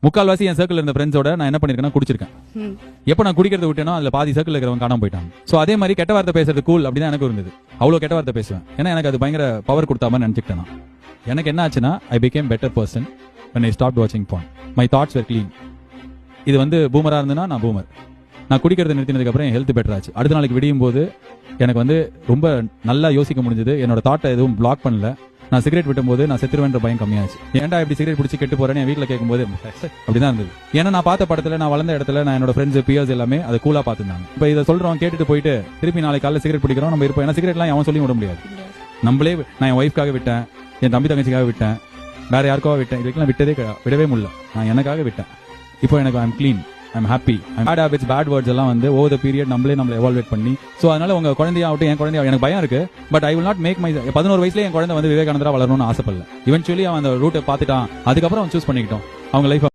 முக்கால்வாசி என் சர்க்கிள் இருந்த ஃப்ரெண்ட்ஸோட நான் என்ன பண்ணிருக்கேன்னா குடிச்சிருக்கேன். எப்ப நான் குடிக்கிறத விட்டேனோ அதுல பாதி சர்க்கிள் இருக்கிறவங்க காணாம போயிட்டாங்க. சோ அதே மாதிரி கெட்ட வார்த்தை பேசுறது கூல் அப்படின்னு எனக்கு இருந்தது. அவ்வளவு கெட்ட வார்த்தை பேசுவேன். ஏன்னா எனக்கு அது பயங்கர பவர் கொடுத்த மாதிரி நினைச்சுக்கிட்டேன். எனக்கு என்ன ஆச்சுன்னா I became better person when I stopped watching porn. My thoughts were clean. இது வந்து பூமரா இருந்ததுன்னா நான் பூமர். நான் குடிக்கிறத நிறுத்தினதுக்கு அப்புறம் என் ஹெல்த் பெட்டர் ஆச்சு. அடுத்த நாளைக்கு விடியும் போது எனக்கு வந்து ரொம்ப நல்லா யோசிக்க முடிஞ்சது. என்னோட தாட்டை எதுவும் பிளாக் பண்ணல. நான் சிகரெட் விட்டும்போது நான் செத்துருவேன்ற பயம் கம்மியாச்சு. ஏன்டா இப்படி சிகரெட் பிடிச்சி கெட்டு போறேன்னு என் வீட்டில் கேட்கும்போது அப்படிதான் இருந்தது. ஏன்னா நான் பார்த்த படத்துல நான் வளர்ந்த இடத்துல நான் என்னோட ஃப்ரெண்ட்ஸ் பியர்ஸ் எல்லாமே அதை கூலா பார்த்துருந்தாங்க. இப்போ இதை சொல்றோம் கேட்டுட்டு போயிட்டு திருப்பி நாளைக்கு காலையில் சிகரெட் பிடிக்கிறோம் நம்ம இருப்போம். ஏன்னா சிகரெட்லாம் அவன் சொல்லி விட முடியாது. நம்மளே நான் என் ஒய்ஃப்காக விட்டேன், என் தம்பி தங்கச்சிக்காக விட்டேன், வேற யாருக்காக விட்டேன். இதுக்கெல்லாம் விடவே முடியல. நான் எனக்காக விட்டேன். இப்போ எனக்கு I'm clean, I'm happy. Bad habits, bad words எல்லாம் வந்து ஓவர் த பீரியட் நம்மளே எவால்வேட் பண்ணி. ஸோ அதனால உங்க குழந்தையாகட்டும் என் குழந்தைய எனக்கு பயம் இருக்கு. But I will not make my 11 வயசுல என் குழந்தை வந்து விவேகானந்தரா வளரணும்னு ஆசைப்படல. இவென்ச்சுவலி அவன் அந்த ரூட்டை பார்த்துட்டான். அதுக்கப்புறம் அவன் சூஸ் பண்ணிக்கிட்டோம் அவங்க லைஃப்.